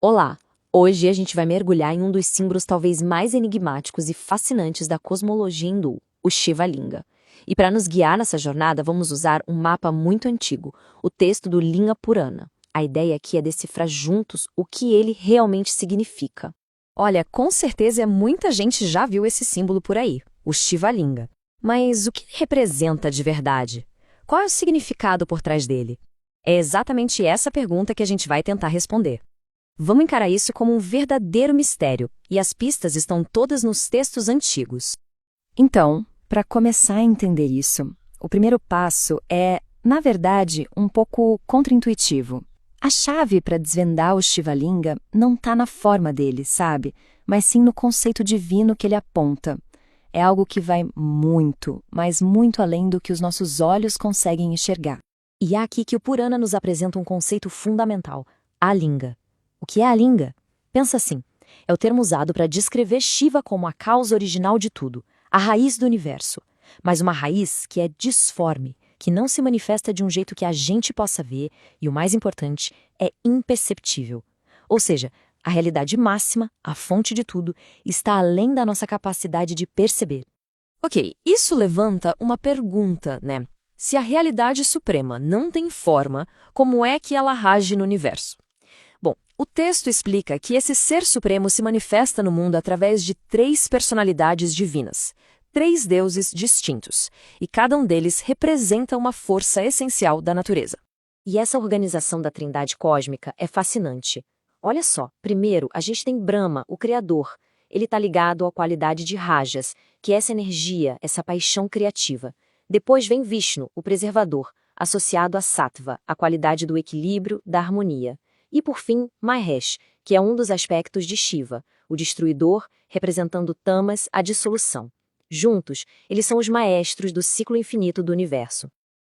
Olá! Hoje a gente vai mergulhar em um dos símbolos talvez mais enigmáticos e fascinantes da cosmologia hindu, o Shiva Linga. E para nos guiar nessa jornada, vamos usar um mapa muito antigo, o texto do Linga Purana. A ideia aqui é decifrar juntos o que ele realmente significa. Olha, com certeza muita gente já viu esse símbolo por aí, o Shiva Linga. Mas o que ele representa de verdade? Qual é o significado por trás dele? É exatamente essa pergunta que a gente vai tentar responder. Vamos encarar isso como um verdadeiro mistério, e as pistas estão todas nos textos antigos. Então, para começar a entender isso, o primeiro passo é, na verdade, um pouco contraintuitivo. A chave para desvendar o Shiva Linga não está na forma dele, sabe? Mas sim no conceito divino que ele aponta. É algo que vai muito, mas muito além do que os nossos olhos conseguem enxergar. E é aqui que o Purana nos apresenta um conceito fundamental, a Linga. O que é a Linga? Pensa assim, é o termo usado para descrever Shiva como a causa original de tudo, a raiz do universo. Mas uma raiz que é disforme, que não se manifesta de um jeito que a gente possa ver e, o mais importante, é imperceptível. Ou seja, a realidade máxima, a fonte de tudo, está além da nossa capacidade de perceber. Ok, isso levanta uma pergunta, né? Se a realidade suprema não tem forma, como é que ela age no universo? Bom, o texto explica que esse ser supremo se manifesta no mundo através de 3 personalidades divinas, 3 deuses distintos, e cada um deles representa uma força essencial da natureza. E essa organização da trindade cósmica é fascinante. Olha só, primeiro a gente tem Brahma, o Criador. Ele está ligado à qualidade de Rajas, que é essa energia, essa paixão criativa. Depois vem Vishnu, o Preservador, associado a Sattva, a qualidade do equilíbrio, da harmonia. E por fim, Mahesh, que é um dos aspectos de Shiva, o destruidor, representando Tamas, a dissolução. Juntos, eles são os maestros do ciclo infinito do universo.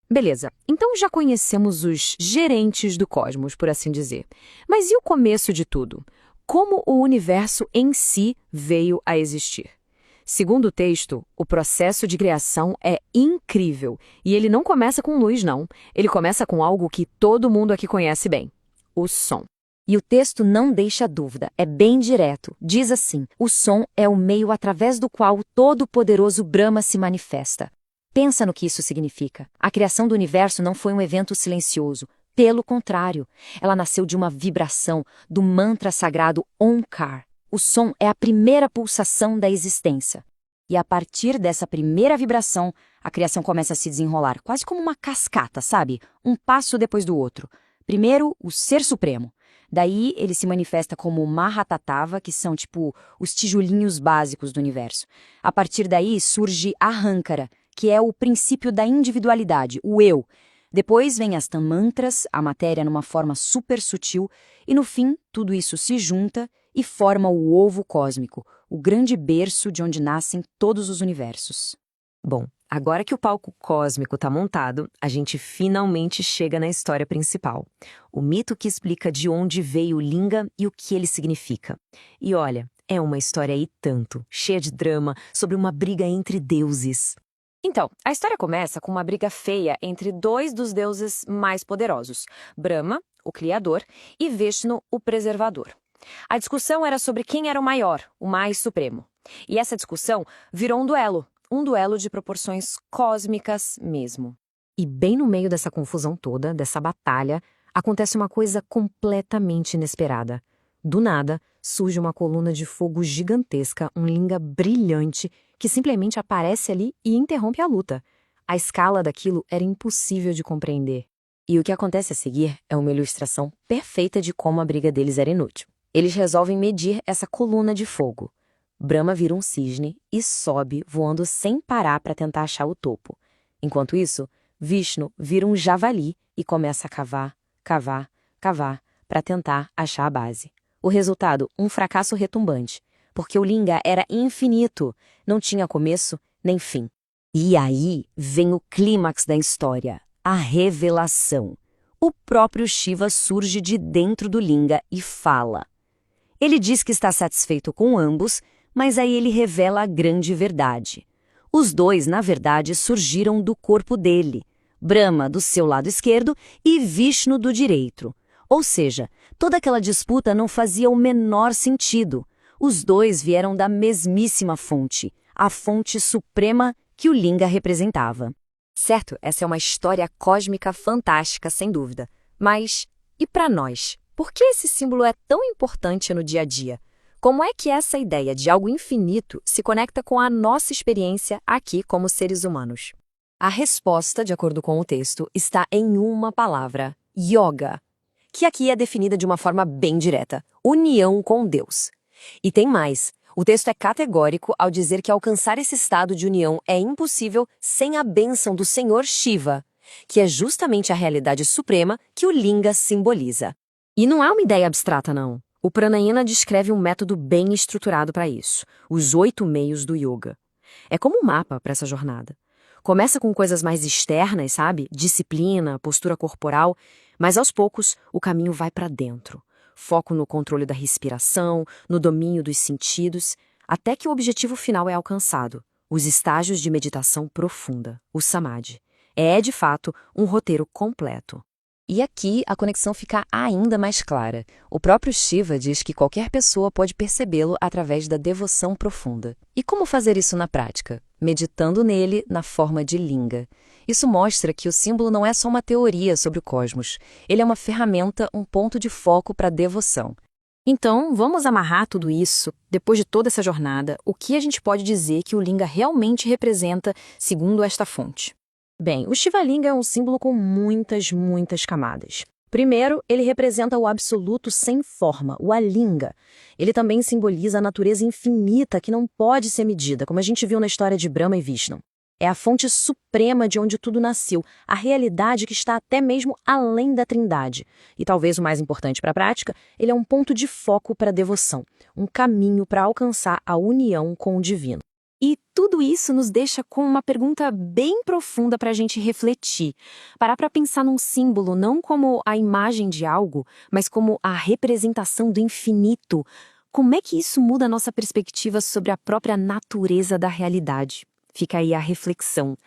Beleza, então já conhecemos os gerentes do cosmos, por assim dizer. Mas e o começo de tudo? Como o universo em si veio a existir? Segundo o texto, o processo de criação é incrível. E ele não começa com luz, não. Ele começa com algo que todo mundo aqui conhece bem: o som. E o texto não deixa dúvida, é bem direto. Diz assim: o som é o meio através do qual o todo-poderoso Brahma se manifesta. Pensa no que isso significa. A criação do universo não foi um evento silencioso. Pelo contrário, ela nasceu de uma vibração do mantra sagrado Omkar. O som é a primeira pulsação da existência. E a partir dessa primeira vibração, a criação começa a se desenrolar, quase como uma cascata, sabe? Um passo depois do outro. Primeiro, o Ser Supremo. Daí, ele se manifesta como o Mahatatava, que são, tipo, os tijolinhos básicos do universo. A partir daí, surge Ahankara, que é o princípio da individualidade, o eu. Depois vem as Tanmantras, a matéria numa forma super sutil, e no fim, tudo isso se junta e forma o ovo cósmico, o grande berço de onde nascem todos os universos. Bom, agora que o palco cósmico está montado, a gente finalmente chega na história principal. O mito que explica de onde veio o Linga e o que ele significa. E olha, é uma história aí tanto, cheia de drama, sobre uma briga entre deuses. Então, a história começa com uma briga feia entre 2 dos deuses mais poderosos, Brahma, o Criador, e Vishnu, o Preservador. A discussão era sobre quem era o maior, o mais supremo. E essa discussão virou um duelo de proporções cósmicas mesmo. E bem no meio dessa confusão toda, dessa batalha, acontece uma coisa completamente inesperada. Do nada, surge uma coluna de fogo gigantesca, um linga brilhante, que simplesmente aparece ali e interrompe a luta. A escala daquilo era impossível de compreender. E o que acontece a seguir é uma ilustração perfeita de como a briga deles era inútil. Eles resolvem medir essa coluna de fogo. Brahma vira um cisne e sobe, voando sem parar para tentar achar o topo. Enquanto isso, Vishnu vira um javali e começa a cavar, cavar, cavar, para tentar achar a base. O resultado, um fracasso retumbante, porque o linga era infinito, não tinha começo nem fim. E aí vem o clímax da história, a revelação. O próprio Shiva surge de dentro do linga e fala. Ele diz que está satisfeito com ambos, mas aí ele revela a grande verdade. Os 2, na verdade, surgiram do corpo dele, Brahma do seu lado esquerdo e Vishnu do direito. Ou seja, Toda aquela disputa não fazia o menor sentido. Os dois vieram da mesmíssima fonte, a fonte suprema que o Linga representava. Certo, essa é uma história cósmica fantástica, sem dúvida. Mas, e para nós? Por que esse símbolo é tão importante no dia a dia? Como é que essa ideia de algo infinito se conecta com a nossa experiência aqui como seres humanos? A resposta, de acordo com o texto, está em uma palavra: yoga, que aqui é definida de uma forma bem direta: união com Deus. E tem mais. O texto é categórico ao dizer que alcançar esse estado de união é impossível sem a bênção do Senhor Shiva, que é justamente a realidade suprema que o Linga simboliza. E não é uma ideia abstrata, não. O Pranayana descreve um método bem estruturado para isso, os 8 meios do yoga. É como um mapa para essa jornada. Começa com coisas mais externas, sabe? Disciplina, postura corporal, mas aos poucos o caminho vai para dentro. Foco no controle da respiração, no domínio dos sentidos, até que o objetivo final é alcançado, os estágios de meditação profunda, o samadhi. É, de fato, um roteiro completo. E aqui a conexão fica ainda mais clara. O próprio Shiva diz que qualquer pessoa pode percebê-lo através da devoção profunda. E como fazer isso na prática? Meditando nele na forma de Linga. Isso mostra que o símbolo não é só uma teoria sobre o cosmos. Ele é uma ferramenta, um ponto de foco para a devoção. Então, vamos amarrar tudo isso. Depois de toda essa jornada, o que a gente pode dizer que o Linga realmente representa, segundo esta fonte? Bem, o Shiva Linga é um símbolo com muitas camadas. Primeiro, ele representa o absoluto sem forma, o Alinga. Ele também simboliza a natureza infinita que não pode ser medida, como a gente viu na história de Brahma e Vishnu. É a fonte suprema de onde tudo nasceu, a realidade que está até mesmo além da Trindade. E talvez o mais importante para a prática, ele é um ponto de foco para a devoção, um caminho para alcançar a união com o divino. E tudo isso nos deixa com uma pergunta bem profunda para a gente refletir. Parar para pensar num símbolo não como a imagem de algo, mas como a representação do infinito. Como é que isso muda a nossa perspectiva sobre a própria natureza da realidade? Fica aí a reflexão.